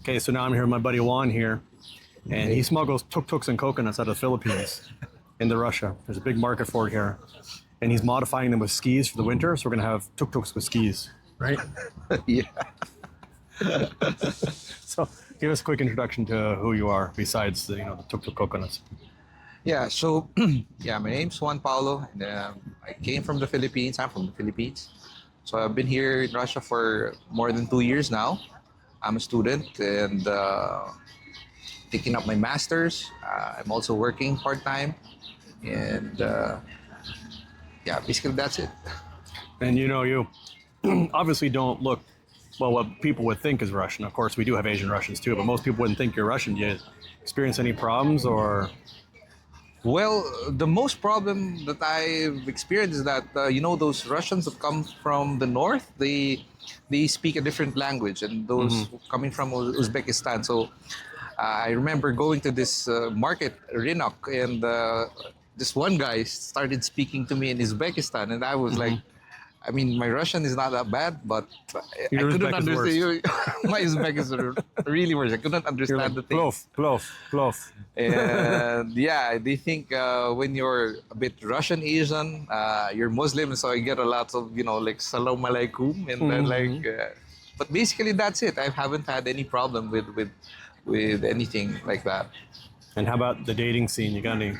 Okay, so now I'm here with my buddy Juan here, and he smuggles tuk-tuks and coconuts out of the Philippines into Russia. There's a big market for it here. And he's modifying them with skis for the winter, so we're going to have tuk-tuks with skis, right? Yeah. So give us a quick introduction to who you are besides the tuk-tuk coconuts. Yeah. So, yeah, my name's Juan Paulo, and I came from the Philippines. I'm from the Philippines. So I've been here in Russia for more than 2 years now. I'm a student and taking up my master's. I'm also working part-time. And yeah, basically that's it. And you obviously don't look, well, what people would think is Russian. Of course, we do have Asian Russians too, but most people wouldn't think you're Russian. Do you experience any problems or? Well, the most problem that I've experienced is that those Russians that come from the north, they speak a different language, and those coming from Uzbekistan. So I remember going to this market, Rinok, and this one guy started speaking to me in Uzbekistan, and I was like, I mean, my Russian is not that bad, but I couldn't understand. My Uzbek is really worse. I couldn't understand the thing. Plov. And yeah, they think when you're a bit Russian Asian, you're Muslim, so I get a lot of like salam alaikum, and then but basically that's it. I haven't had any problem with anything like that. And how about the dating scene? You got any?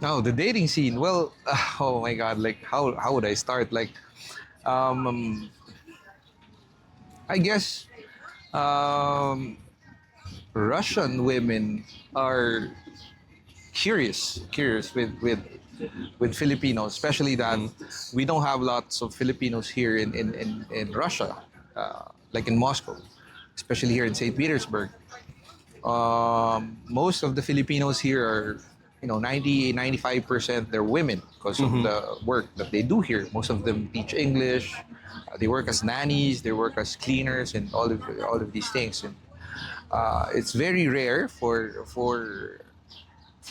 No, the dating scene. Well, oh my God! Like, how would I start? Like, I guess Russian women are curious with Filipinos, especially that we don't have lots of Filipinos here in Russia, like in Moscow, especially here in St. Petersburg. Most of the Filipinos here are 95% they're women because of the work that they do here. Most of them teach English. They work as nannies. They work as cleaners and all of these things. And it's very rare for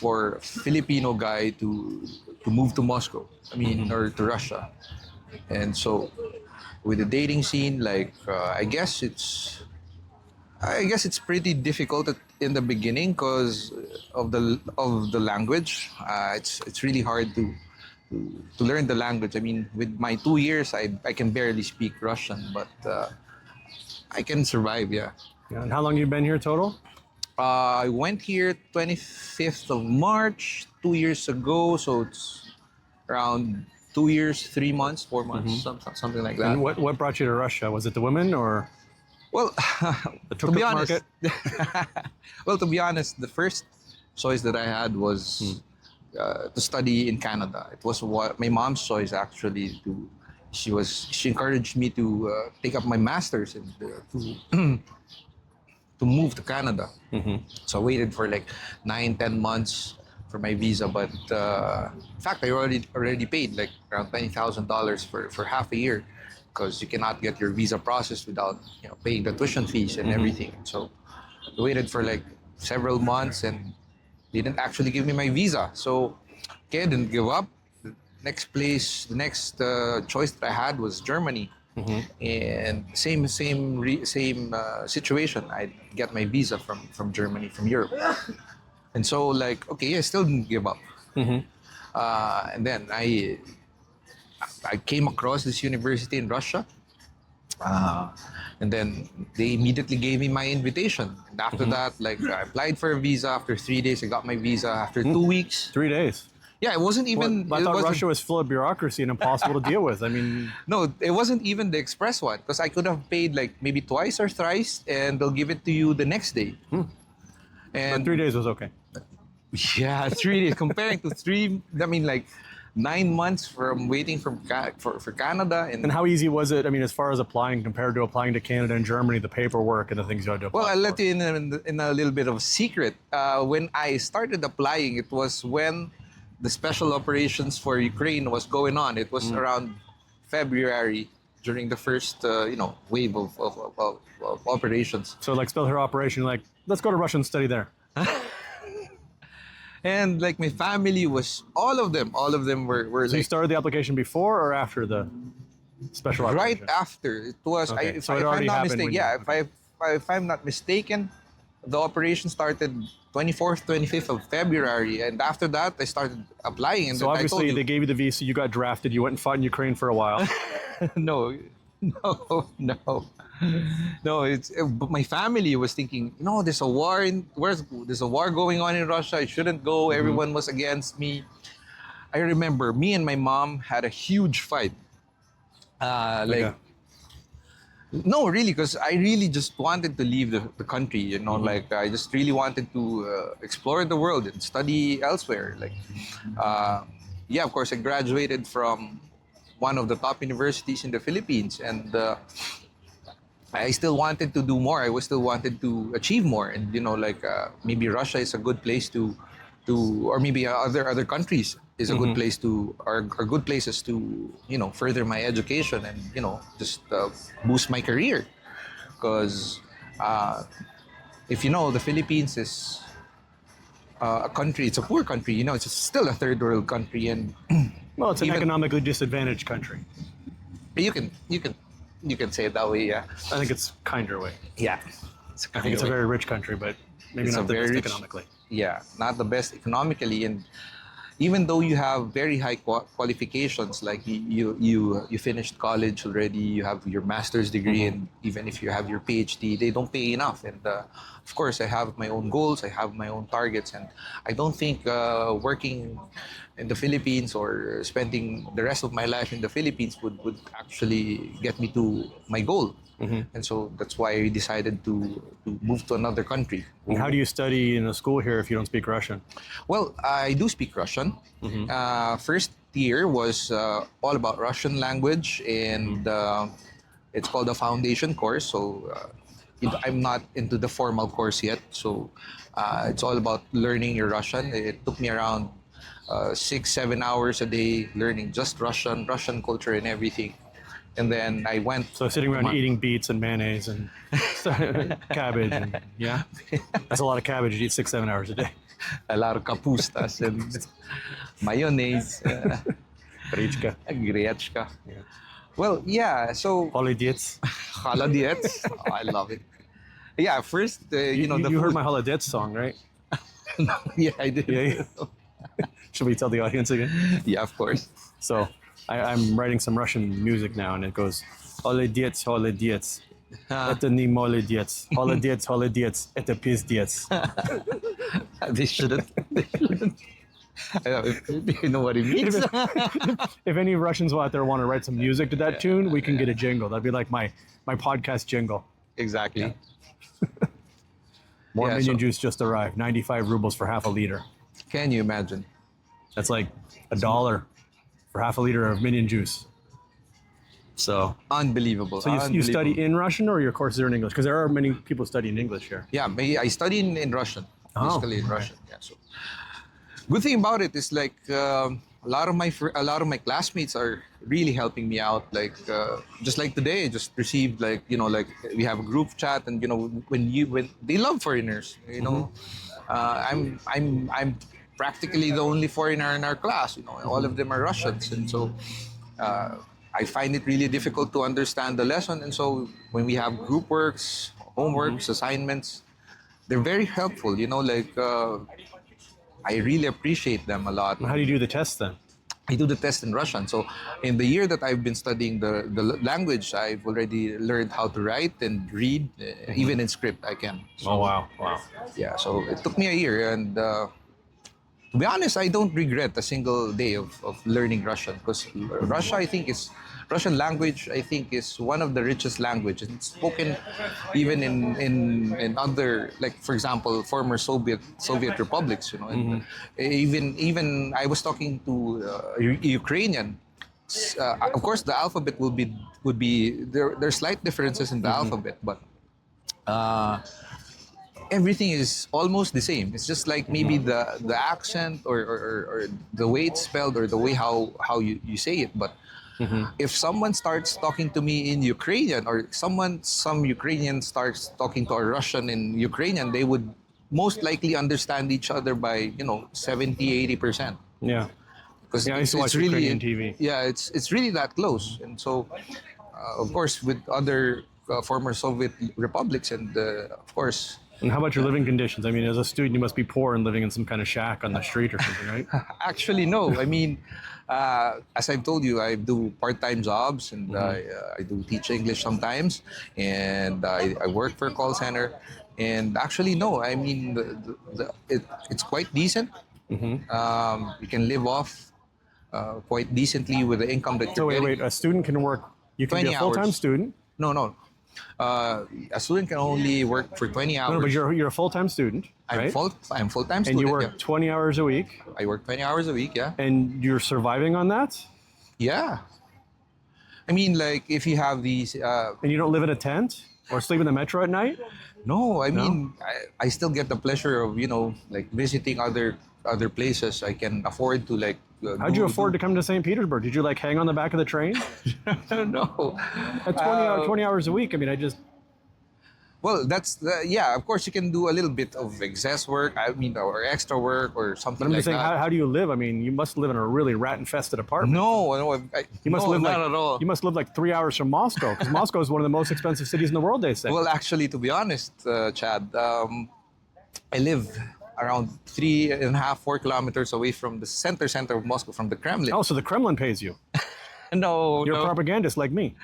a Filipino guy to move to Moscow. I mean, or to Russia. And so, with the dating scene, like I guess it's pretty difficult in the beginning because of the language. It's really hard to learn the language. I mean, with my 2 years, I can barely speak Russian, but I can survive. Yeah. And how long you been here total? I went here 25th of March 2 years ago, so it's around 2 years, 3 months, 4 months, something like that. And what brought you to Russia? Was it the women or? Well, The to be tuk-tuk honest, market? to be honest, the first choice that I had was to study in Canada. It was what my mom's choice actually. She encouraged me to take up my master's and to move to Canada. So I waited for like 9-10 months for my visa, but in fact I already paid like around $20,000 for half a year. Because you cannot get your visa processed without paying the tuition fees and everything. So I waited for like several months and they didn't actually give me my visa. So okay, I didn't give up. The next choice that I had was Germany, and same situation. I get my visa from Germany, from Europe, and so like okay, I still didn't give up. And then I came across this university in Russia, and then they immediately gave me my invitation. And after that, like I applied for a visa. After 3 days, I got my visa. After 2 weeks, 3 days. Yeah, it wasn't even. Well, I thought Russia was full of bureaucracy and impossible to deal with. I mean, no, it wasn't even the express one because I could have paid like maybe twice or thrice, and they'll give it to you the next day. And 3 days was okay. Yeah, 3 days comparing to three. I mean, like 9 months from waiting for Canada. And how easy was it? I mean, as far as applying compared to applying to Canada and Germany, the paperwork and the things you had to apply. Well, I'll let you in a little bit of a secret. When I started applying, it was when the special operations for Ukraine was going on. It was around February during the first wave of operations. So like special operation, like let's go to Russia and study there. And like my family was all of them were So you started the application before or after the special operation? Right after. It was Okay. if So it I'm already not happened mistaken, when yeah, you- if I'm not mistaken, the operation started 24th, 25th of February, and after that, I started applying. And So then I obviously told they gave you the visa, you got drafted, you went and fought in Ukraine for a while. no, no. But my family was thinking, there's a war there's a war going on in Russia. I shouldn't go. Everyone was against me. I remember me and my mom had a huge fight. Okay. No, really, because I really just wanted to leave the country. Like I just really wanted to explore the world and study elsewhere. Like, yeah, of course, I graduated from one of the top universities in the Philippines, and I still wanted to do more. I was still wanted to achieve more, and maybe Russia is a good place to, or maybe other countries is a good place to, are good places to further my education and just boost my career. Because if the Philippines is a country, it's a poor country. It's still a third world country, and Well, it's an economically disadvantaged country. you can say it that way. Yeah. I think it's kinder way. Yeah. I think it's a very rich country, but maybe It's not a the very best rich- economically. Yeah, not the best economically, and even though you have very high qualifications, like you finished college already, you have your master's degree, and even if you have your PhD, they don't pay enough. And of course, I have my own goals, I have my own targets, and I don't think working in the Philippines or spending the rest of my life in the Philippines would actually get me to my goal. And so that's why I decided to move to another country. And how do you study in a school here if you don't speak Russian? Well, I do speak Russian. First year was all about Russian language, and it's called a foundation course. So I'm not into the formal course yet. So it's all about learning your Russian. It took me around 6-7 hours a day learning just Russian culture and everything. And then I went. So sitting around eating beets and mayonnaise and cabbage, and, yeah, that's a lot of cabbage. You eat 6-7 hours a day. A lot of kapustas and mayonnaise, Rechka. grechka. Well, yeah, so Holodets. Holodets. Oh, I love it. Yeah, first, You the heard food. my Holodets song, right? Yeah, I did. Yeah. Should we tell the audience again? Yeah, of course. So I'm writing some Russian music now, and it goes Holodets, Holodets. Это не молодец. Holodets, Holodets. Это пиздец. They shouldn't. I don't know if you know what it means. If any Russians out there want to write some music to that tune, we can get a jingle. That'd be like my podcast jingle. Exactly. More Yeah, minion so- juice just arrived. 95 rubles for half a liter. Can you imagine? That's like $1 for half a liter of minion juice. So Unbelievable. you study in Russian, or your courses are in English? Because there are many people studying English here. Yeah, I study in Russian. Oh, Basically in Russian. Yeah. So good thing about it is like a lot of my classmates are really helping me out. Like just like today, I just received like we have a group chat, and when they love foreigners. I'm practically the only foreigner in our class. All of them are Russians, and so. I find it really difficult to understand the lesson, and so when we have group works, homeworks, assignments, they're very helpful. I really appreciate them a lot. How do you do the test then? I do the test in Russian. So in the year that I've been studying the language, I've already learned how to write and read, even in script I can. So, Oh wow. yeah, so it took me a year, and to be honest, I don't regret a single day of learning Russian, because Russian language, I think, is one of the richest languages. It's spoken even in other, like for example, former Soviet republics. And even I was talking to Ukrainian. Of course, the alphabet would be there. There's slight differences in the alphabet, but. Everything is almost the same. It's just like maybe the accent or the way it's spelled or the way how you say it. But if someone starts talking to me in Ukrainian, or some Ukrainian starts talking to a Russian in Ukrainian, they would most likely understand each other by 70-80%. Yeah. Because Yeah, I used to watch Ukrainian TV. Yeah, it's really that close. And so, of course, with other former Soviet republics, and of course. And how about your living conditions? I mean, as a student, you must be poor and living in some kind of shack on the street or something, right? Actually, no. I mean, as I've told you, I do part-time jobs, and I do teach English sometimes, and I work for a call center. And actually, no. I mean, it's quite decent. You can live off quite decently with the income that So you're wait, getting. a student can work. You can be 20 a full-time hours. student. No. A student can only work for 20 hours. No, but you're a full-time student, right? I'm full-time student. And you work yeah. 20 hours a week, I work 20 hours a week, yeah. and you're surviving on that. Yeah. I mean, like, if you have these... And you don't live in a tent or sleep in the metro at night. no, I mean, I still get the pleasure of, like, visiting other places. I can afford to, like... How'd you afford to come to St. Petersburg? Did you like hang on the back of the train? No. At 20 hours a week. I mean, Well, yeah, of course you can do a little bit of excess work, or extra work or something But I'm like just saying, that. how do you live? I mean, you must live in a really rat-infested apartment. No, You must no, live not like at all. you must live like 3 hours from Moscow, because Moscow is one of the most expensive cities in the world. They say. Well, actually, to be honest, Chad, I live around 3.5-4 kilometers away from the center of Moscow, from the Kremlin. Oh, so the Kremlin pays you. No, You're a no, propagandist like me.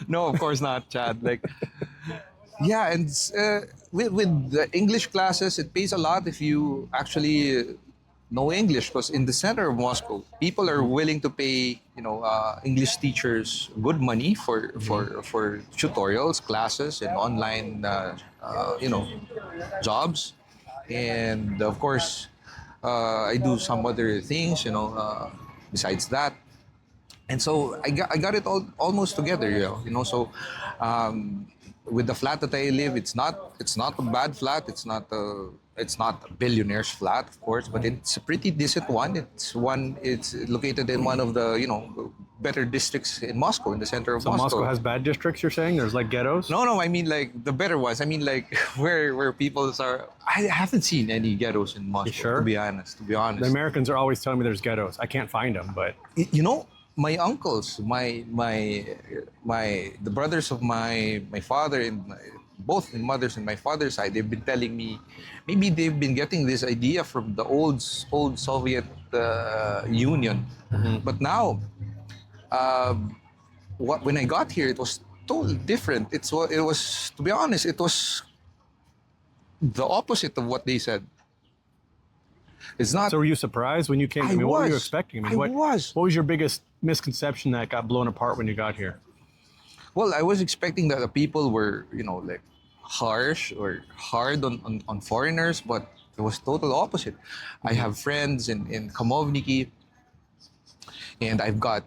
no, of course not, Chad. Like, yeah, and with the English classes, it pays a lot if you actually know English, because in the center of Moscow, people are willing to pay, English teachers good money for tutorials, classes, and online, jobs. And of course, I do some other things, besides that. And so I got it all almost together, So with the flat that I live, it's not a bad flat. It's not a billionaire's flat, of course, but it's a pretty decent one. It's located in one of the better districts in Moscow, in the center of So Moscow. Moscow has bad districts. You're saying there's like ghettos. No, I mean like the better ones. I mean like where people are. I haven't seen any ghettos in Moscow. sure? To be honest. The Americans are always telling me there's ghettos. I can't find them, but My uncles, the brothers of my father, and both my mother's and my father's side, they've been telling me maybe they've been getting this idea from the old Soviet Union, but now. When I got here, it was totally different. It was, to be honest, it was the opposite of what they said. It's not. So were you surprised when you came? I mean, what were you expecting? I mean, what was. What was your biggest misconception that got blown apart when you got here? Well, I was expecting that the people were, like harsh or hard on foreigners, but it was total opposite. I have friends in Kamovniki, and I've got,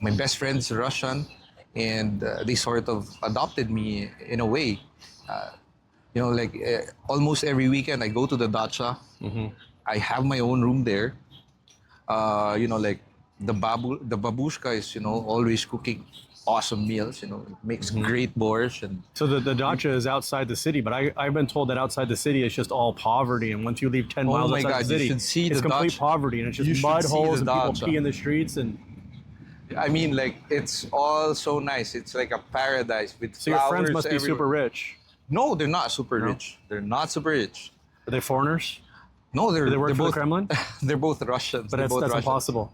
my best friend's Russian, and they sort of adopted me in a way. Almost every weekend I go to the dacha. I have my own room there. The babushka is, always cooking awesome meals. It makes great borscht. And So the dacha is outside the city, but I've been told that outside the city it's just all poverty, and once you leave 10 miles my outside God, the you city, should see it's the complete dacha. poverty, and it's You just should mud see holes the and people dacha. pee in the streets. And I mean, like, it's all so nice. It's like a paradise with so your flowers friends must be everywhere. super rich. No, they're not super rich. They're not super rich. Are they foreigners? No, Do they work they're for both, the Kremlin? They're both Russians. But They're that's both Russians. impossible.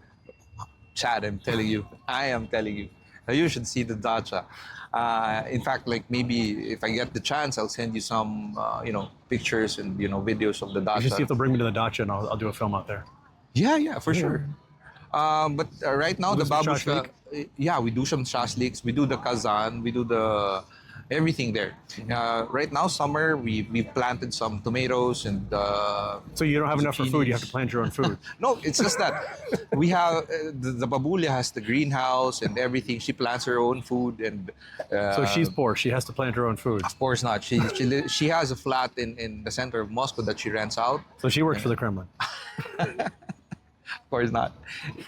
Chad, I'm telling you. I am telling you. You should see the dacha. In fact, like, maybe if I get the chance, I'll send you some, pictures and, videos of the dacha. You should see if they'll bring me to the dacha, and I'll do a film out there. Yeah, for sure. But right now, Do the some babushka, yeah, we do some shashliks, we do the kazan, we do the everything there. Right now, summer, we planted some tomatoes and So you don't have enough for food. You have to zucchinis. plant your own food. No, it's just that we have the babulia has the greenhouse and everything. She plants her own food, and So she's poor. She has to plant her own food. of course not. She has a flat in the center of Moscow that she rents out. So she works for the Kremlin. Of course not.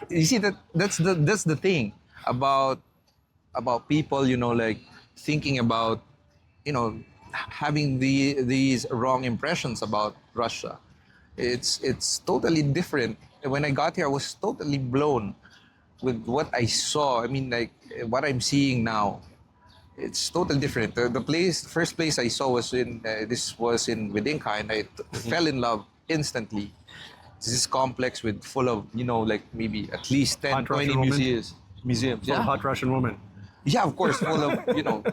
You see that's the thing about people, like thinking about, having these wrong impressions about Russia. It's totally different. When I got here, I was totally blown with what I saw. I mean, like, what I'm seeing now. it's totally different. First place I saw was this was in Widinka, and I fell in love instantly. It's this complex with full of, like maybe at least 10, Hot 20 Russian woman? museums. Full of hot Russian woman. Yeah, of course, full of,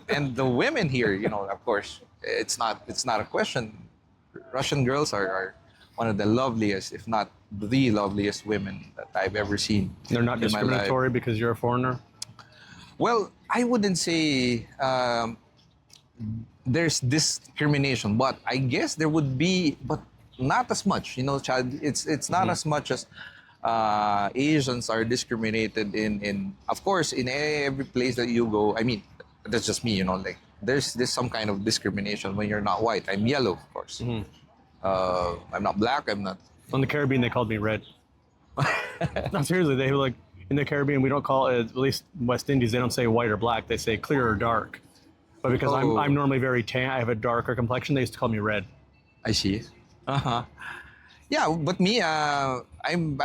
and the women here, of course, it's not a question. Russian girls are one of the loveliest, if not the loveliest women that I've ever seen. They're not in my life. discriminatory because you're a foreigner? Well, I wouldn't say there's discrimination, but I guess there would be, but not as much. Chad, it's not as much as Asians are discriminated in. Of course, in every place that you go. I mean, that's just me. Like there's some kind of discrimination when you're not white. I'm yellow, of course. I'm not black. I'm not. On the Caribbean, they called me red. No, seriously, they were like, in the Caribbean, we don't call it, at least West Indies, they don't say white or black. They say clear or dark. But because I'm normally very tan, I have a darker complexion, they used to call me red. I see. Yeah, but me, I'm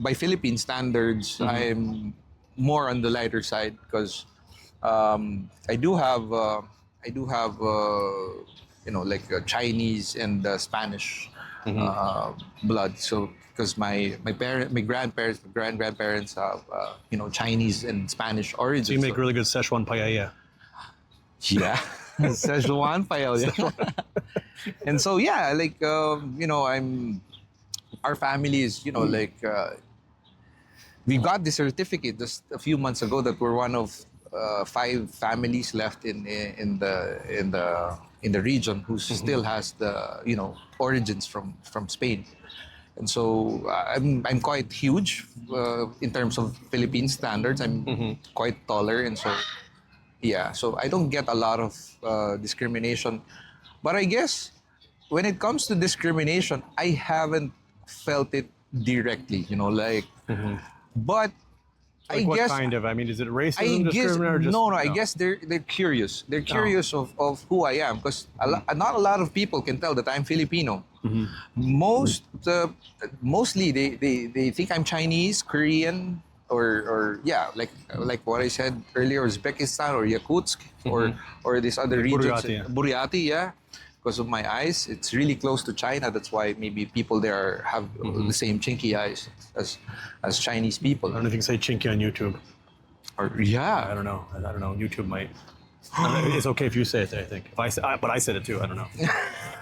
by Philippine standards, I'm more on the lighter side because I do have like Chinese and Spanish blood. So because my grandparents have Chinese and Spanish origins. So you make really good Szechuan paella. Yeah, Szechuan paella. And so yeah, like our family is like we got the certificate just a few months ago that we're one of 5 families left in the region who still has the origins from Spain. And so I'm quite huge in terms of Philippine standards. I'm quite taller, and so yeah, so I don't get a lot of discrimination. But I guess when it comes to discrimination, I haven't felt it directly, but Like I what guess kind of? I mean, is it racism, I guess discrimination, or just no. I guess they're curious. They're curious of who I am because not a lot of people can tell that I'm Filipino. Mostly they think I'm Chinese, Korean, or yeah, like what I said earlier, Uzbekistan or Yakutsk or these other regions. Buryati, yeah. Because of my eyes, it's really close to China. That's why maybe people there have the same chinky eyes as Chinese people. I don't know if you can say chinky on YouTube. Or yeah, I don't know. YouTube might. It's okay if you say it. I think. If I say, but I said it too. I don't know.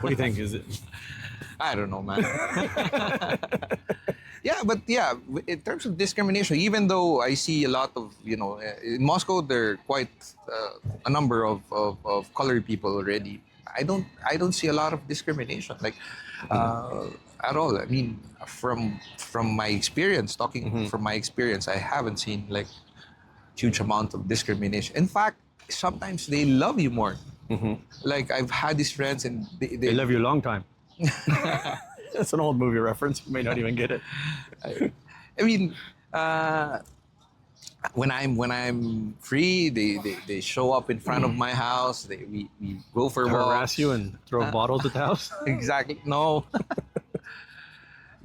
What do you think? Is it? I don't know, man. Yeah, but yeah, in terms of discrimination, even though I see a lot of, in Moscow, there are quite a number of colored people already. I don't see a lot of discrimination, like at all. I mean, from my experience, talking from my experience, I haven't seen like huge amount of discrimination. In fact, sometimes they love you more. Like I've had these friends, and They love you a long time. That's an old movie reference. You may not even get it. I mean, when I'm free, they show up in front of my house. We go for walks. Harass you and throw bottles at the house. Exactly. No.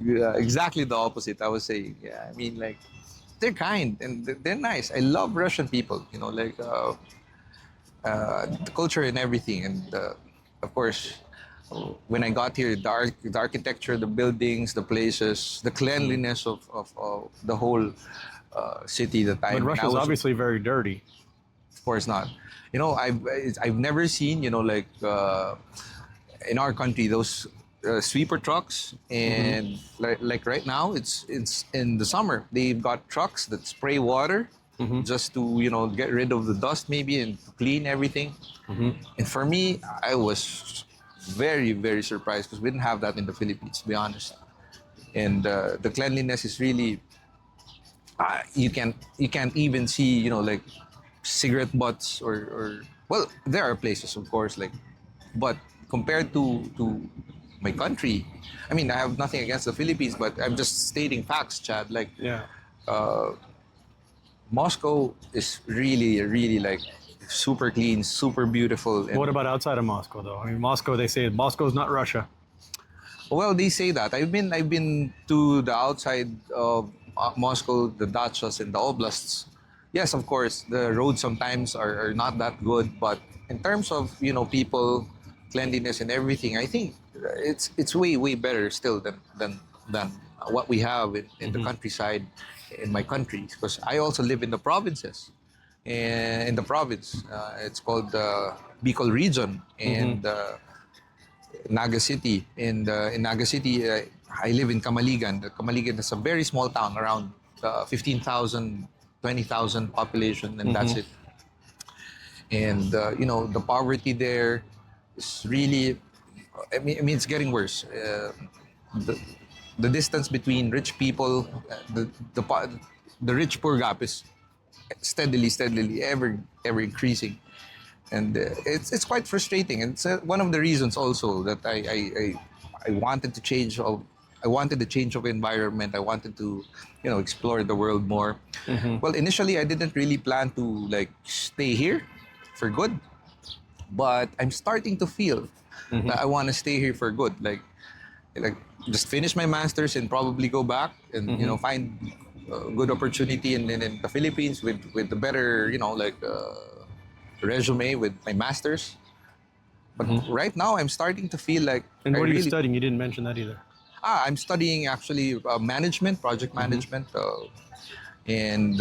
Yeah, exactly the opposite. I was saying. Yeah, I mean, like they're kind and they're nice. I love Russian people. Like the culture and everything, and of course. When I got here, the architecture, the buildings, the places, the cleanliness of the whole city that But Russia's obviously very dirty. Of course not. I've never seen like in our country those sweeper trucks, and like right now it's in the summer they've got trucks that spray water just to get rid of the dust maybe and clean everything. And for me, I was very, very surprised because we didn't have that in the Philippines, to be honest. And the cleanliness is really you can't even see like cigarette butts or well, there are places of course, like, but compared to my country, I mean, I have nothing against the Philippines, but I'm just stating facts, Chad. Like Moscow is really like super clean, super beautiful. What about outside of Moscow, though? I mean, Moscow, they say Moscow's not Russia. Well, they say that. I've been to the outside of Moscow, the dachas and the oblasts. yes, of course, the roads sometimes are not that good, but in terms of people, cleanliness and everything, I think it's way better still than what we have in the countryside in my country. Because I also live in the provinces, in the province, it's called the Bicol region, and Naga City. In Naga City, I live in Camaligan. The Camaligan is a very small town, around 15,000, 20,000 population, and that's it. And the poverty there is really, I mean, it's getting worse. The, the distance between rich people, the rich poor gap is steadily ever increasing, and it's quite frustrating. And it's one of the reasons also that I wanted to change of. I wanted the change of environment. I wanted to, explore the world more. Well, initially, I didn't really plan to like stay here for good, but I'm starting to feel that I want to stay here for good. Like just finish my masters and probably go back and find a good opportunity in the Philippines with the better resume with my masters. But right now, I'm starting to feel like. And I what are you really- studying? You didn't mention that either. I'm studying actually management, project management, and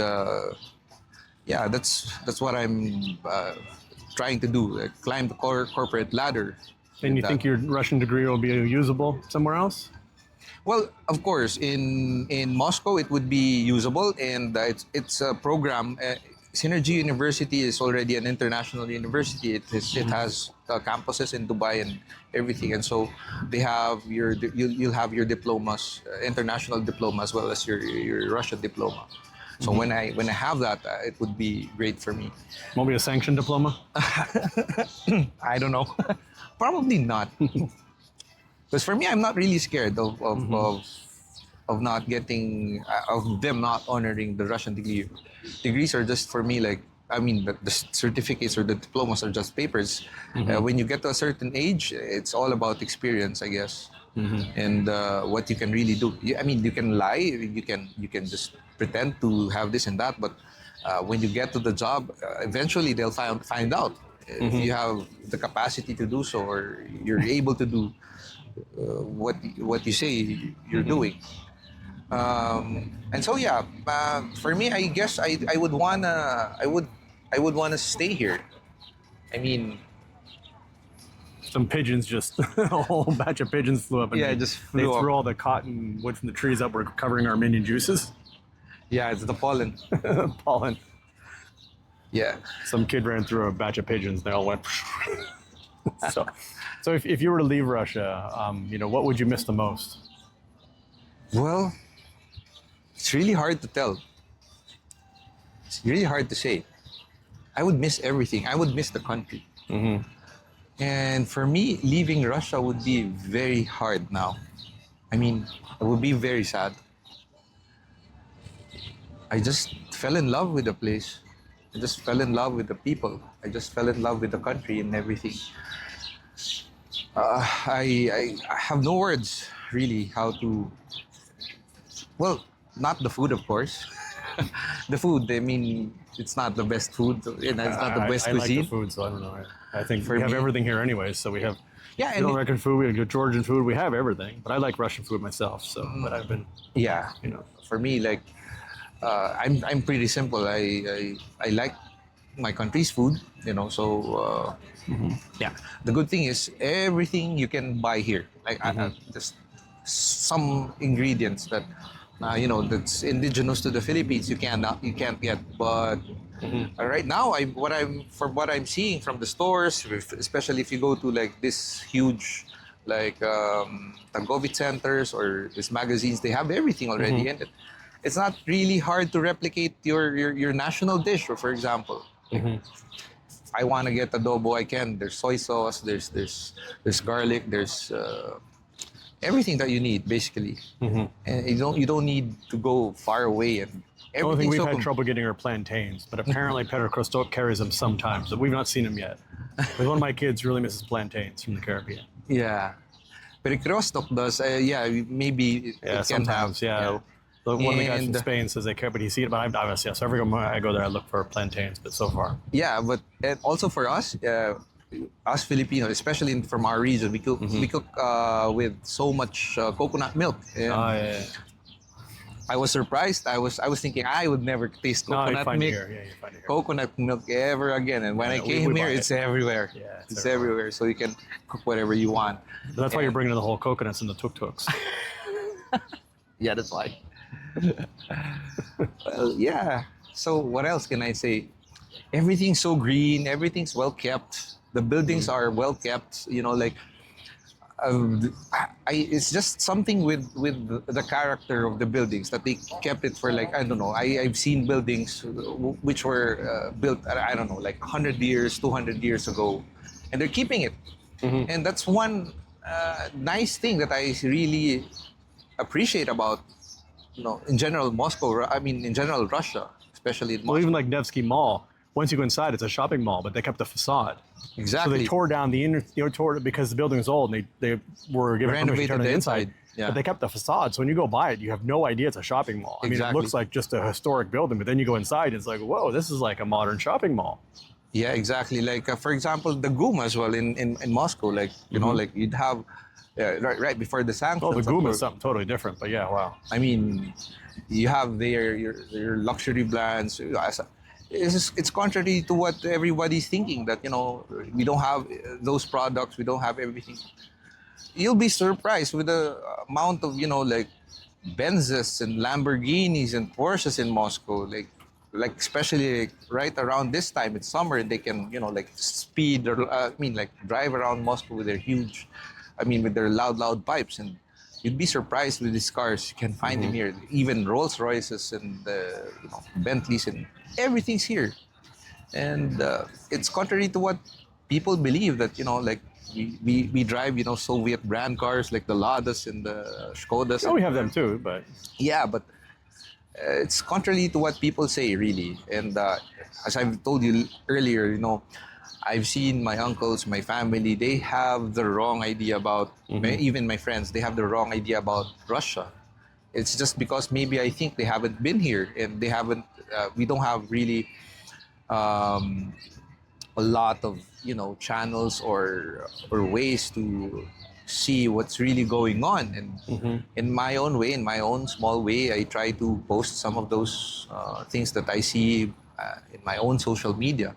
yeah, that's what I'm trying to do. Climb the corporate ladder. And you with think that. your Russian degree will be usable somewhere else? Well, of course, in Moscow it would be usable, and it's a program. Synergy University is already an international university. It has campuses in Dubai and everything, and so they have you'll have your diplomas, international diploma as well as your Russian diploma. So when I have that, it would be great for me. Won't be a sanctioned diploma? I don't know, probably not. Because for me, I'm not really scared of not getting of them not honoring the Russian degree. Degrees are just for me like the certificates or the diplomas are just papers. When you get to a certain age, it's all about experience, I guess, and what you can really do. You can lie, you can just pretend to have this and that, but when you get to the job, eventually they'll find out if you have the capacity to do so or you're able to do what you say you're doing. And so yeah, for me, I guess I would wanna stay here. I mean, Some pigeons just, a whole batch of pigeons flew up and Yeah, they, just they flew up. threw all the cotton wood from the trees up. We're covering our minion juices. yeah, it's the pollen. Pollen. Yeah. Some kid ran through a batch of pigeons. They all went. So if you were to leave Russia, what would you miss the most? Well, it's really hard to tell. It's really hard to say. I would miss everything. I would miss the country. And for me, leaving Russia would be very hard now. I mean, it would be very sad. I just fell in love with the place. I just fell in love with the people. I just fell in love with the country and everything. I have no words really how to. Well, not the food, of course. The food, I mean, it's not the best food. It's not the best I cuisine. like the food, so I don't know. I think For we have me- everything here anyways. So we have Yeah, and American food, we have Georgian food, we have everything. But I like Russian food myself. So, but I've been, yeah, for me, like, I'm pretty simple. I like my country's food, So yeah, the good thing is everything you can buy here. Like just some ingredients that that's indigenous to the Philippines you can't get. But right now, what I'm seeing from the stores, especially if you go to like this huge like Tagovit centers or these magazines, they have everything already in it. It's not really hard to replicate your national dish. Or for example, if I want to get adobo, I can. There's soy sauce. There's garlic. There's everything that you need basically, and you don't need to go far away. And the only thing everything's we've so had trouble getting are plantains, but apparently Peter Christoph carries them sometimes, but we've not seen them yet. But one of my kids really misses plantains from the Caribbean. Yeah, but Krostok does. Yeah, maybe it can have. Sometimes, yeah. One of the guys from And- Spain says they care, but he's seen it. But I've obviously, yeah, so every time I go there, I look for plantains. But so far, Yeah, but and also for us Filipinos, especially from our region, we cook with so much coconut milk. And yeah. I was surprised. I was thinking I would never taste No, you coconut find it milk. here. Yeah, you find it here. Coconut milk ever again. And when Yeah, I we came here, buy it's it. everywhere. Yeah, it's everywhere. So you can cook whatever you want. But that's why you're And- bringing in the whole coconuts and the tuk-tuks. Yeah, that's why. Well, yeah. So what else can I say? Everything's so green. Everything's well kept. The buildings are well kept. You know, like it's just something with the character of the buildings that they kept it for, like, I don't know. I've seen buildings which were built, I don't know, like 100 years, 200 years ago, and they're keeping it. And that's one nice thing that I really appreciate about, in general Moscow. I mean, in general Russia, especially in Moscow. Well, even like Nevsky Mall. Once you go inside, it's a shopping mall, but they kept the facade. Exactly. So they tore down the inner, tore it because the building was old, and they were given permission to Renovated turn the the inside, yeah. But they kept the facade. So when you go by it, you have no idea it's a shopping mall. I mean, it Exactly. looks like just a historic building, but then you go inside, and it's like, whoa, this is like a modern shopping mall. Yeah, exactly. Like for example, the GUM as well in Moscow. Like like you'd have right before the sanctions. Oh, the of GUM course. is something totally different, but yeah, wow. I mean, you have your luxury brands. It's contrary to what everybody's thinking, that we don't have those products, we don't have everything. You'll be surprised with the amount of like Benzes and Lamborghinis and Porsches in Moscow. Like especially right around this time, it's summer, they can like speed or like drive around Moscow with their huge, with their loud pipes. And you'd be surprised with these cars. You can find them here. Even Rolls Royces and Bentleys, and everything's here. And it's contrary to what people believe, that like we drive Soviet brand cars like the Ladas and the Skodas. Oh, we have them too, but Yeah, but it's contrary to what people say, really. And as I've told you earlier, I've seen my uncles, my family, they have the wrong idea about, even my friends, they have the wrong idea about Russia. It's just because maybe I think they haven't been here, and they haven't, we don't have really a lot of, channels or ways to see what's really going on. And in my own way, in my own small way, I try to post some of those things that I see in my own social media.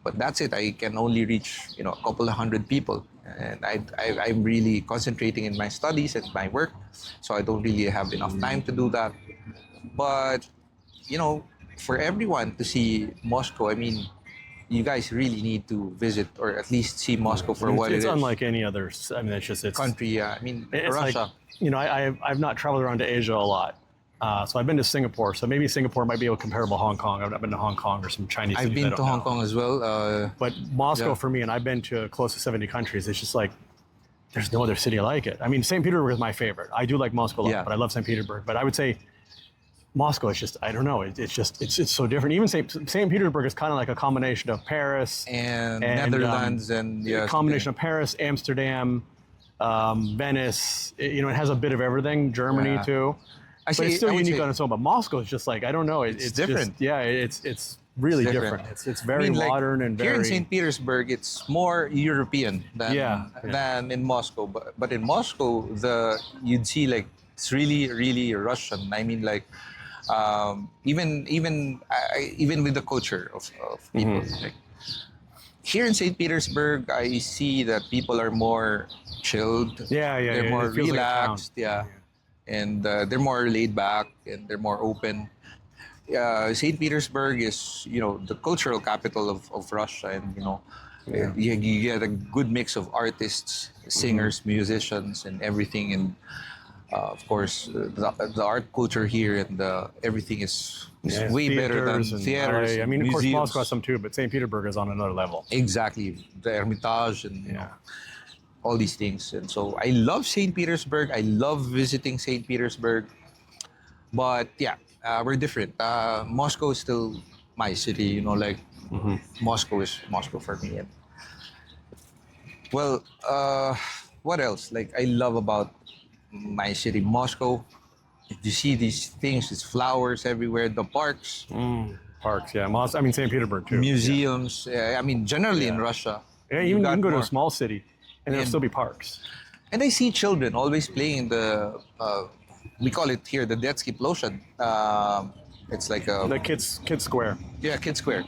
But that's it. I can only reach a couple of hundred people, and I'm really concentrating in my studies and my work, so I don't really have enough time to do that. But for everyone to see Moscow, you guys really need to visit, or at least see Moscow for what it it's is. unlike any other. It's Country, yeah. It's Russia. like, I've not traveled around to Asia a lot. So I've been to Singapore. So maybe Singapore might be comparable to Hong Kong. I've not been to Hong Kong or some Chinese I've cities I been don't to Hong know. Kong as well. But Moscow Yeah. for me, and I've been to close to 70 countries, it's just like, there's no other city like it. St. Petersburg is my favorite. I do like Moscow a lot, Yeah. but I love St. Petersburg. But I would say Moscow is just, I don't know, it's so different. Even St. Petersburg is kind of like a combination of Paris and Netherlands and a combination of Paris, Amsterdam, Venice. It has a bit of everything. Germany Yeah. too. But Actually, it's still I would unique say- on its own. But Moscow is just like, I don't know. It's different. Just, it's really It's different. different. It's very like, modern and here very. in St. Petersburg, it's more European than Yeah. than in Moscow. But in Moscow, you'd see like it's really Russian. Even with the culture of people. Like here in St. Petersburg, I see that people are more chilled. Yeah. They're more it feels like a town. relaxed. Yeah. And they're more laid back, and they're more open. St. Petersburg is, the cultural capital of Russia, and you get a good mix of artists, singers, musicians, and everything. And of course, the art culture here and everything is Yeah, way better than theaters and theaters. LA. and Of course, museums. Moscow has some too, but St. Petersburg is on another level. Exactly, the Hermitage and all these things. And so I love St. Petersburg. I love visiting St. Petersburg. But yeah, we're different. Moscow is still my city, Moscow is Moscow for me. And, well, what else? Like I love about my city, Moscow. You see these things, it's flowers everywhere, the parks, Parks, yeah. I mean, St. Petersburg too. museums. I mean, generally in Yeah. Russia. Yeah, you even you got can go to a more. small city, and there'll And- still be parks. And I see children always playing in the, we call it here the Detsky Ploshad. It's like a, The kids square. yeah, kid square.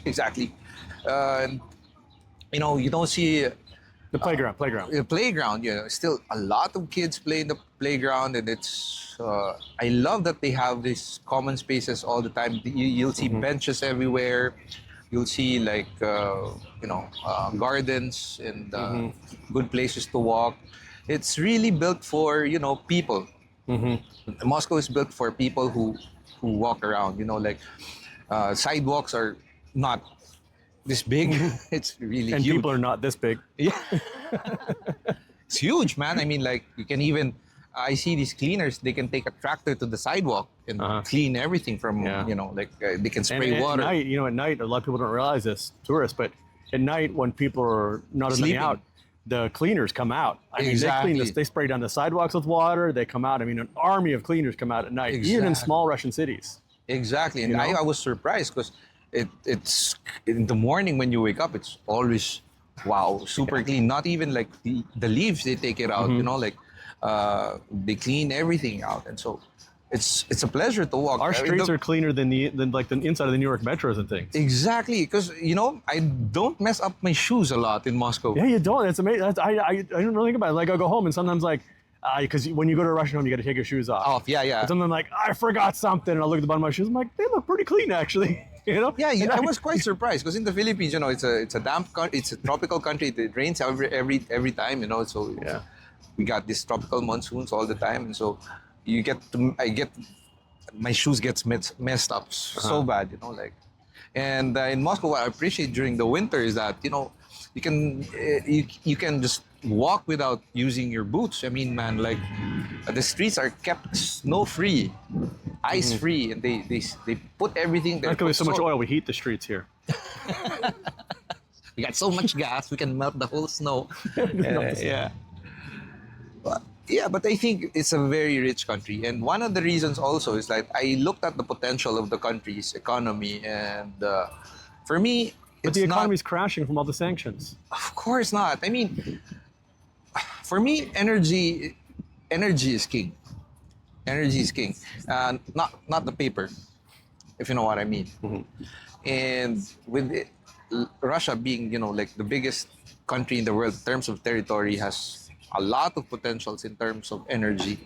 Exactly. And, you don't see The playground. the playground. Still a lot of kids play in the playground, and it's. I love that they have these common spaces all the time. You'll see benches everywhere. You'll see like gardens and good places to walk. It's really built for people. Moscow is built for people who walk around. Sidewalks are not this big. It's really And huge. people are not this big. Yeah. It's huge, man. I mean, like, you can even, I see these cleaners, they can take a tractor to the sidewalk and clean everything from, Yeah. they can And spray water. at night, a lot of people don't realize this, tourists, but at night when people are not as many Sleeping. out, the cleaners come out. I mean, Exactly. they spray down the sidewalks with water. They come out. I mean, an army of cleaners come out at night, even in Exactly. small Russian cities. Exactly. And You know? I was surprised because it's in the morning when you wake up, it's always, wow, super clean. Not even like the leaves, they take it out, they clean everything out. And so it's a pleasure to walk. Our I mean, streets are cleaner than the inside of the New York metros and things. Exactly, because I don't mess up my shoes a lot in Moscow. Yeah, you don't. It's amazing. I don't really think about it. Like, I go home and sometimes like, because when you go to a Russian home, you got to take your shoes off. Off, yeah. And sometimes I'm like, I forgot something, and I look at the bottom of my shoes. I'm like, they look pretty clean actually. Yeah, And I was quite surprised because in the Philippines, it's a damp country, it's a tropical country. It rains every time, so Yeah. we got these tropical monsoons all the time, and so my shoes gets messed up so bad, and in Moscow, what I appreciate during the winter is that you can just walk without using your boots. I mean, man, like the streets are kept snow free, ice free, and they put everything there. Not because so much oil, we heat the streets here. We got so much gas, we can melt the whole snow. Yeah. But I think it's a very rich country. And one of the reasons also is that I looked at the potential of the country's economy. And for me, But it's the not, economy's crashing from all the sanctions. of course not. I mean, for me, energy is king. Energy is king. Not the paper, if you know what I mean. And with Russia being, like the biggest country in the world in terms of territory, has a lot of potentials in terms of energy.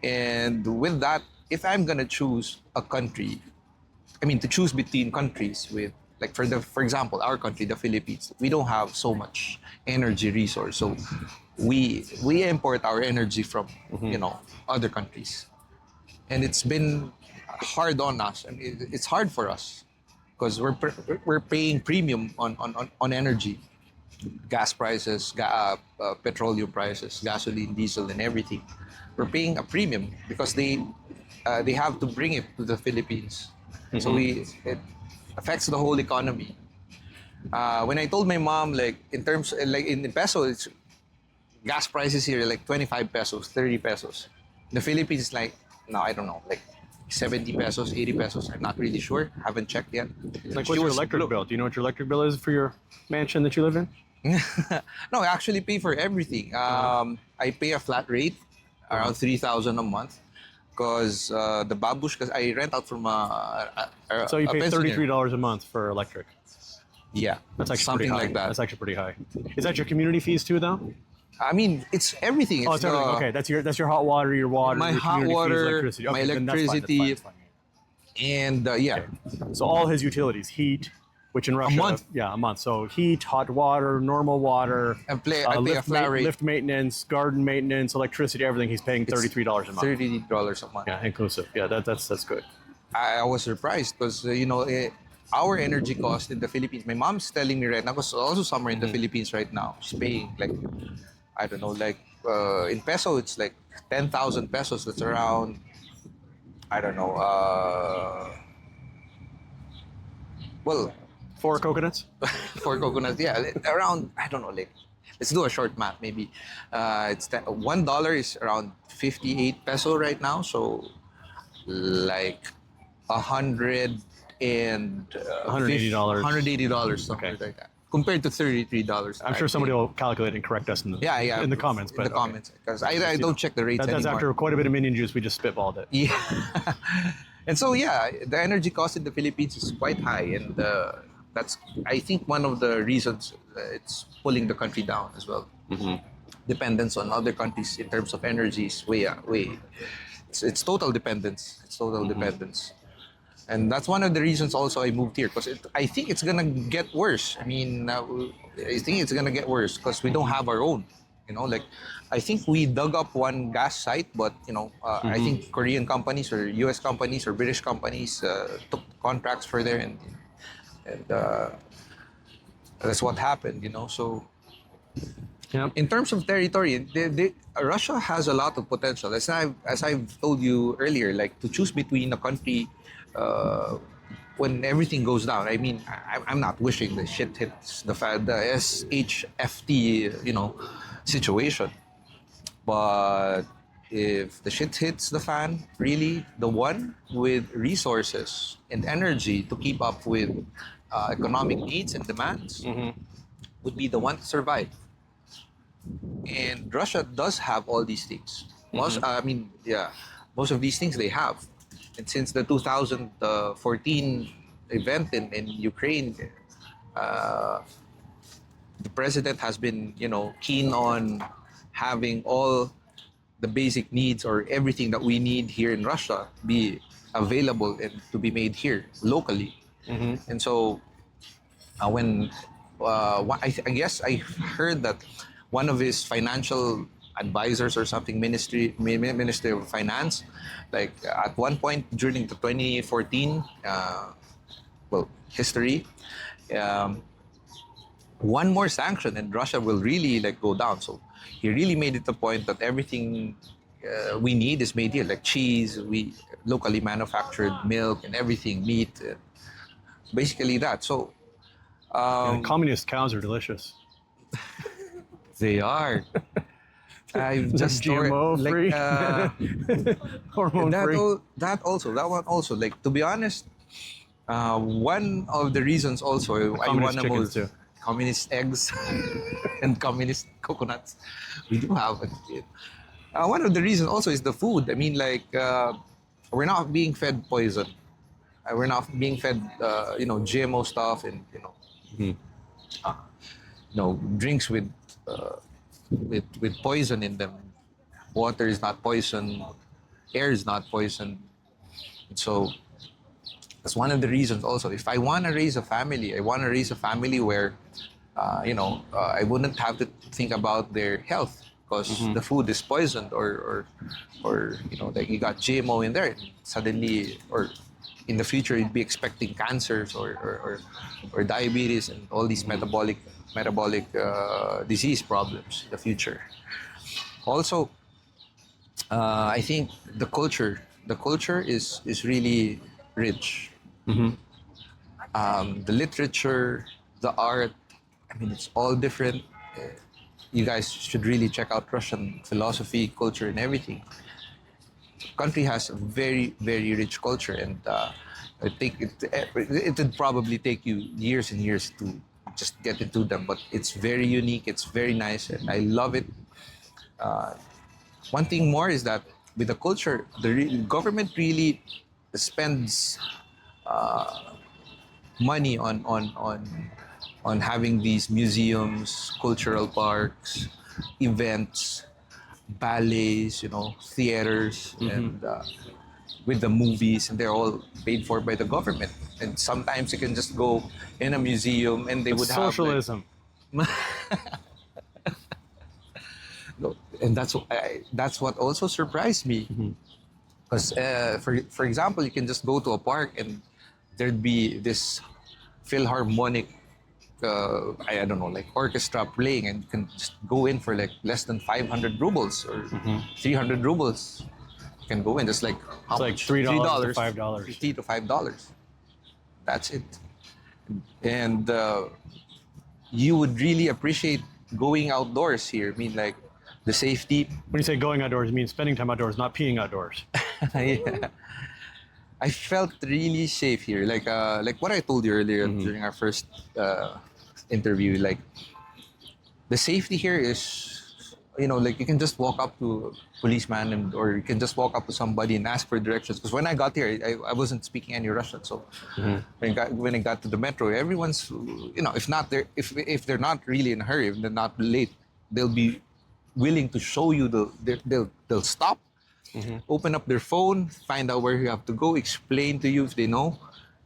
And with that, if I'm gonna choose a country, to choose between countries with, like for example, our country, the Philippines, we don't have so much energy resource, so we import our energy from other countries, and it's been hard on us. It's hard for us because we're paying premium on energy. Gas prices, petroleum prices, gasoline, diesel, and everything. We're paying a premium because they have to bring it to the Philippines. So it affects the whole economy. When I told my mom, like in terms, like in peso, it's gas prices here like 25 pesos, 30 pesos. In the Philippines, like, no, I don't know, like 70 pesos, 80 pesos. I'm not really sure. Haven't checked yet. Like, what's your electric bill? Do you know what your electric bill is for your mansion that you live in? No, I actually pay for everything. I pay a flat rate, around 3,000 a month, because the babushkas, I rent out from So you a pay pensioner. $33 a month for electric. Yeah, That's actually something pretty high. like that. That's actually pretty high. Is that your community fees too, though? I mean, it's everything. Oh, it's everything. Okay, that's your hot water, your water, My your hot community fees, water, electricity. Okay, my then that's fine, electricity, that's fine. and yeah, So all his utilities, heat, which in Russia, month. yeah, a month. So heat, hot water, normal water, I pay a flat rate, lift maintenance, garden maintenance, electricity, everything. He's paying $33 a month. $30 a month. Yeah, inclusive. Yeah, that's good. I was surprised because our energy cost in the Philippines. My mom's telling me right now, because also somewhere in the Philippines right now, she's paying like, I don't know, like in peso it's like 10,000 pesos. That's around, I don't know, well, 4 coconuts. for coconuts, yeah, around, I don't know, like let's do a short math. Maybe $1 is around 58 peso right now. So like $180. $180, something Okay. like that. Compared to $33. I'm sure somebody will calculate and correct us in the in the comments. But in the comments, because I don't check the rates That's anymore. after quite a bit of minion juice. We just spitballed it. Yeah. And so yeah, the energy cost in the Philippines is quite high, and that's, I think, one of the reasons it's pulling the country down as well. Dependence on other countries in terms of energy is way. It's total dependence. It's total dependence. And that's one of the reasons also I moved here, because I think it's gonna get worse. I mean, I think it's gonna get worse because we don't have our own. You know, like, I think we dug up one gas site, but I think Korean companies or U.S. companies or British companies took contracts for there, and that's what happened. So. Yeah. In terms of territory, Russia has a lot of potential. As I've told you earlier, like, to choose between a country when everything goes down. I mean, I'm not wishing the shit hits the SHFT, situation. But if the shit hits the fan, really, the one with resources and energy to keep up with economic needs and demands would be the one to survive. And Russia does have all these things. Most of these things they have. And since the 2014 event in Ukraine, the president has been, keen on having all the basic needs or everything that we need here in Russia be available and to be made here locally. And so I guess I heard that one of his financial advisors or something, Ministry of Finance, like, at one point during the 2014 history, one more sanction and Russia will really, like, go down. So he really made it a point that everything we need is made here, like cheese, we locally manufactured milk and everything, meat, basically that. So communist cows are delicious. They are. I've just GMO-free? Hormone-free? That one also. Like, to be honest, one of the reasons also I want to move too. communist eggs and communist coconuts. We do have it. One of the reasons also is the food. I mean, like, we're not being fed poison. We're not being fed, GMO stuff and drinks with poison in them. Water is not poison, air is not poison. So that's one of the reasons also. If I want to raise a family, I want to raise a family where, I wouldn't have to think about their health because the food is poisoned or like, you got GMO in there. Suddenly, or in the future, you'd be expecting cancers or diabetes and all these metabolic disease problems in the future. Also, I think the culture is really rich. The literature, the art, I mean, it's all different. You guys should really check out Russian philosophy, culture, and everything. Country has a very, very rich culture, and I think it would probably take you years and years to just get into them, but it's very unique, it's very nice, and I love it. One thing more is that with the culture, the government really spends money on having these museums, cultural parks, events, ballets, theaters, and with the movies, and they're all paid for by the government. And sometimes you can just go in a museum and they would socialism. have and that's what also surprised me, because for example, you can just go to a park and there'd be this philharmonic I don't know, like, orchestra playing, and you can just go in for like less than 500 rubles or 300 rubles. You can go in, just like, how It's like much? $3 to $5. $3 to $5. That's it. And you would really appreciate going outdoors here. I mean, like the safety. When you say going outdoors, you mean spending time outdoors, not peeing outdoors. Yeah. I felt really safe here. Like what I told you earlier during our first interview. Like the safety here is, like you can just walk up to a policeman or you can just walk up to somebody and ask for directions. Because when I got here, I wasn't speaking any Russian. So when I got to the metro, everyone's, if they're not really in a hurry, if they're not late, they'll be willing to show you they'll stop. Open up their phone, find out where you have to go, explain to you if they know.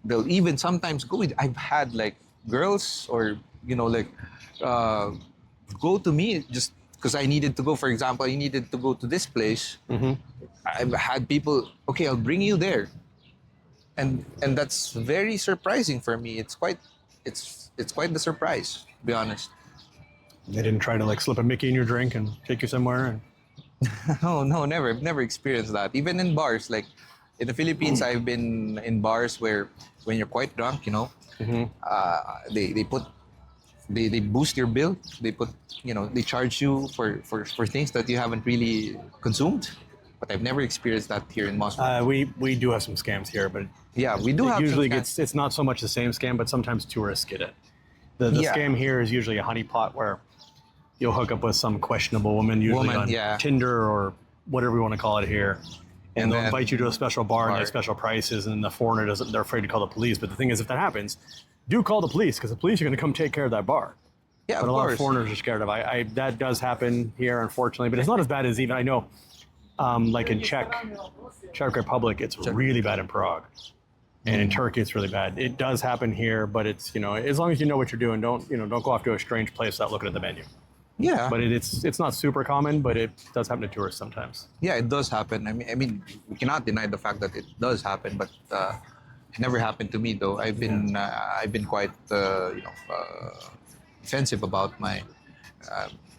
They'll even sometimes go with. I've had like girls or go to me just because I needed to go. For example, I needed to go to this place. I've had people. Okay, I'll bring you there, and that's very surprising for me. It's quite the surprise, to be honest. They didn't try to like slip a Mickey in your drink and take you somewhere. And... No, never. I've never experienced that. Even in bars, like in the Philippines, I've been in bars where when you're quite drunk, they boost your bill. They charge you for things that you haven't really consumed. But I've never experienced that here in Moscow. We do have some scams here, but yeah, we do have. Usually, it's not so much the same scam, but sometimes tourists get it. The scam here is usually a honeypot where you'll hook up with some questionable woman, usually on Tinder or whatever you want to call it here. And they'll invite you to a special bar and get special prices, and the foreigner they're afraid to call the police. But the thing is, if that happens, do call the police, because the police are going to come take care of that bar. Yeah, but a lot of foreigners are scared of it. That does happen here, unfortunately, but it's not as bad as even, I know, like in Czech Republic, it's really bad in Prague. And in Turkey, it's really bad. It does happen here, but it's, as long as you know what you're doing, don't go off to a strange place without looking at the menu. Yeah, but it's not super common, but it does happen to tourists sometimes. Yeah, it does happen. I mean, we cannot deny the fact that it does happen, but it never happened to me though. I've been quite defensive about my,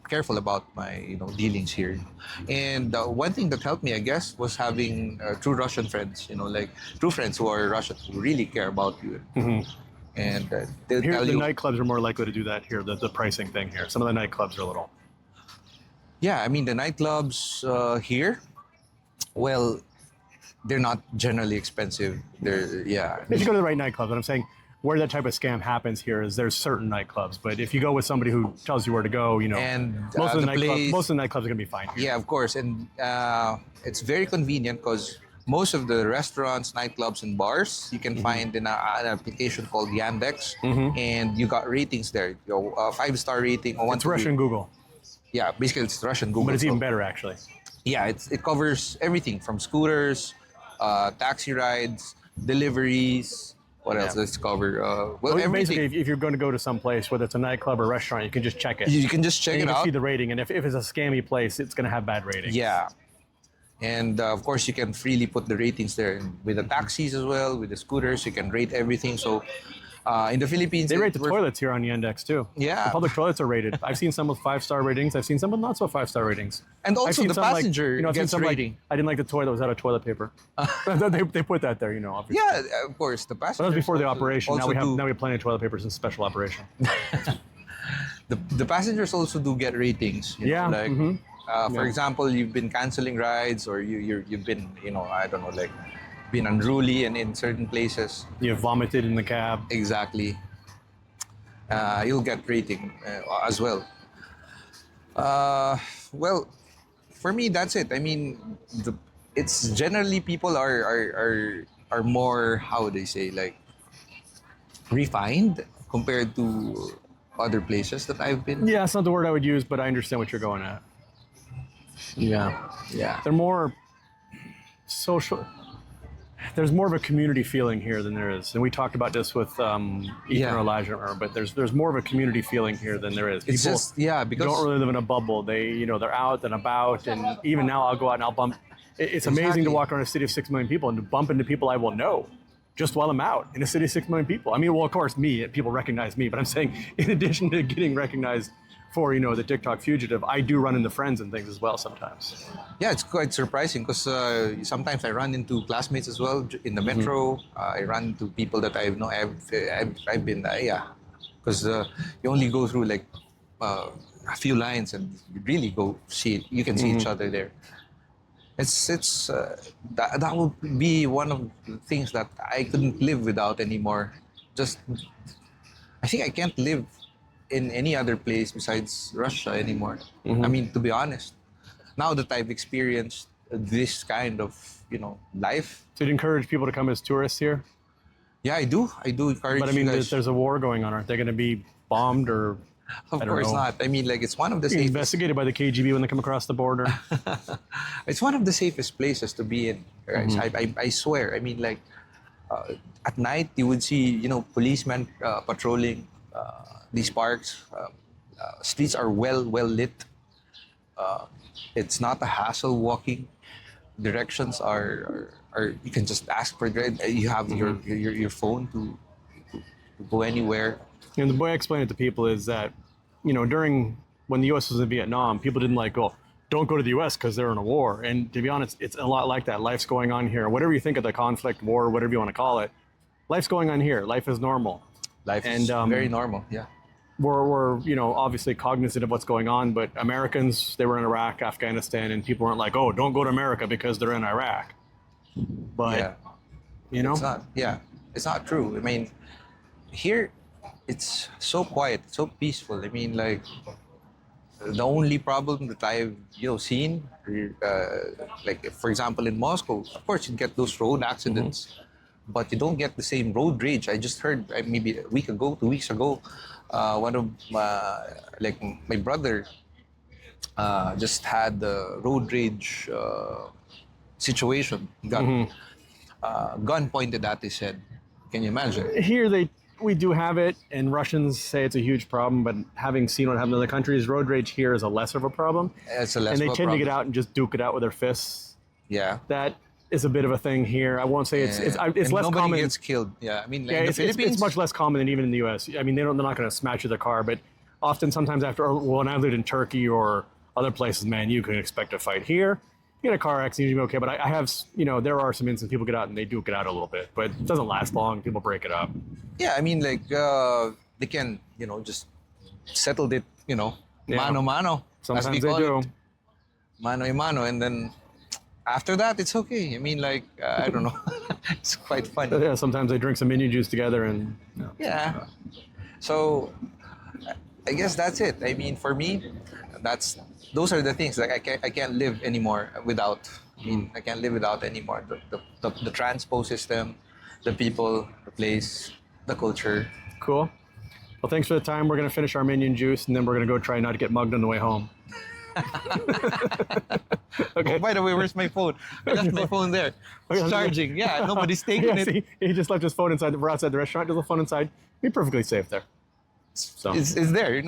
careful about my dealings here. And one thing that helped me, I guess, was having true Russian friends. Like true friends who are Russian who really care about you. And they'll here, tell the you. Nightclubs are more likely to do that here. The pricing thing here. Some of the nightclubs are a little. Yeah, I mean the nightclubs here. Well, they're not generally expensive. If you go to the right nightclubs, and I'm saying where that type of scam happens here is there's certain nightclubs. But if you go with somebody who tells you where to go, and most of the nightclubs are going to be fine here. Yeah, of course, and it's very convenient because most of the restaurants, nightclubs, and bars you can find in an application called Yandex, and you got ratings there. 5-star rating. Or it's Russian Google. Yeah, basically it's Russian Google. But it's even better actually. Yeah, it covers everything from scooters, taxi rides, deliveries. What else does it cover? Everything. Basically, if you're going to go to some place, whether it's a nightclub or restaurant, you can just check it. You can just check it out. You can see the rating, and if it's a scammy place, it's going to have bad ratings. Yeah. And of course, you can freely put the ratings there. And with the taxis as well, with the scooters, you can rate everything. So in the Philippines... They rate the toilets here on Yandex too. Yeah. The public toilets are rated. I've seen some with 5-star ratings. I've seen some with not so 5-star ratings. And also the passenger gets rating. I didn't like the toilet that was out of toilet paper. they put that there, obviously. Yeah, of course. The passenger. But that was before the operation. Now we have plenty of toilet papers in special operation. The passengers also do get ratings. For example, you've been canceling rides, or you've been, I don't know, like been unruly and in certain places. You've vomited in the cab. Exactly. You'll get rating as well. Well, for me, that's it. I mean, it's generally people are more, how would they say, like refined compared to other places that I've been. Yeah, it's not the word I would use, but I understand what you're going at. Yeah. They're more social. There's more of a community feeling here than there is, and we talked about this with Ethan or Elijah. But there's more of a community feeling here than there is. People it's just because don't really live in a bubble. They they're out and about, and even now I'll go out and I'll bump. It's amazing to walk around a city of 6 million people and to bump into people I will know just while I'm out in a city of 6 million people. I mean, well, of course, people recognize me, but I'm saying in addition to getting recognized for the TikTok fugitive, I do run into friends and things as well sometimes. Yeah, it's quite surprising because sometimes I run into classmates as well in the metro. I run into people that I've known. I've been because you only go through like a few lines, and you really go see it. You can see each other there. That would be one of the things that I couldn't live without anymore. Just, I think I can't live in any other place besides Russia anymore. I mean, to be honest, now that I've experienced this kind of, life. So you'd encourage people to come as tourists here? Yeah, I do. I do encourage. But I mean, you guys. there's a war going on. Aren't they going to be bombed or? Of I don't course know. not. I mean, like, it's one of the safest. Investigated by the KGB when they come across the border. It's one of the safest places to be in. Guys. I swear. I mean, like, at night you would see, policemen patrolling these parks. Streets are well lit. It's not a hassle walking. Directions are you can just ask for it. You have your phone to go anywhere. And the way I explain it to people is that, during when the U.S. was in Vietnam, people didn't don't go to the U.S. because they're in a war. And to be honest, it's a lot like that. Life's going on here. Whatever you think of the conflict, war, whatever you want to call it, life's going on here. Life is normal. Life is very normal. Yeah. We're obviously cognizant of what's going on, but Americans, they were in Iraq, Afghanistan, and people weren't like, oh, don't go to America because they're in Iraq. But, It's not. Yeah. It's not true. I mean, here, it's so quiet, so peaceful. I mean, like, the only problem that I've seen, like, for example, in Moscow, of course you get those road accidents, but you don't get the same road rage. I just heard maybe a week ago, 2 weeks ago, one of my brother just had the road rage situation. He got gun pointed at his head. Can you imagine? Here we do have it, and Russians say it's a huge problem, but having seen what happened in other countries, road rage here is a lesser of a problem. It's a less and they of a tend to get problem. out and just duke it out with their fists. Yeah. That is a bit of a thing here. I won't say it's And less nobody common. gets killed. Yeah, I mean, like, Yeah, in the it's Philippines, much less common than even in the U.S. I mean, they're not going to smash you their car, but often, sometimes when I lived in Turkey or other places, man, you can expect a fight. Here, you get a car accident, you'll be okay. But I have, there are some instances people get out and they duke it out a little bit, but it doesn't last long. People break it up. Yeah, I mean, like, they can, just settle it, mano mano. Sometimes as we they call do. it. Mano y mano, and then after that, it's okay. I mean, like, I don't know. It's quite fun. Yeah, sometimes they drink some minion juice together and. Yeah. So, I guess that's it. I mean, for me, those are the things. Like, I can't live anymore without. I mean, I can't live without anymore. The transpo system, the people, the place, the culture. Cool. Well, thanks for the time. We're going to finish our minion juice, and then we're going to go try not to get mugged on the way home. Okay. Oh, by the way, where's my phone? I left my phone there. It's charging. Yeah, nobody's taking Yeah, it. see, he just left his phone inside. We're outside the restaurant. There's a phone inside. Be perfectly safe there. So. It's there.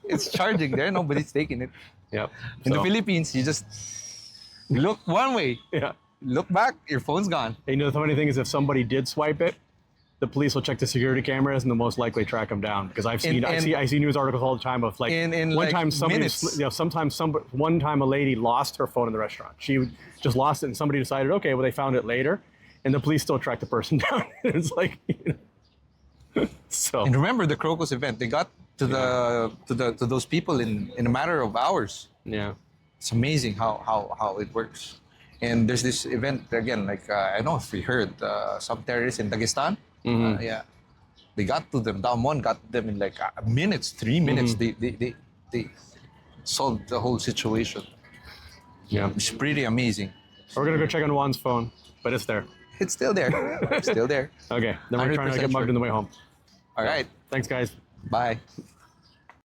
It's charging there. Nobody's taking it. Yep. In the So, Philippines, you just look one way. yeah. Look back, your phone's gone. And the funny thing is, if somebody did swipe it, the police will check the security cameras and they'll most likely track them down. Because I see news articles all the time of like in one like time somebody, minutes. one time a lady lost her phone in the restaurant. She just lost it, and somebody decided, okay, well they found it later, and the police still tracked the person down. It's like, so. And remember the Crocus event? They got to to those people in a matter of hours. Yeah. It's amazing how it works. And there's this event again, like I don't know if we heard some terrorists in Dagestan. Yeah, they got to them. Damwon got to them in like minutes, 3 minutes. They solved the whole situation. Yeah. It's pretty amazing. We're gonna go check on Juan's phone, but it's there. It's still there. It's still there. Okay. Then we're trying to get mugged 100% on the way home. All right. Thanks, guys. Bye.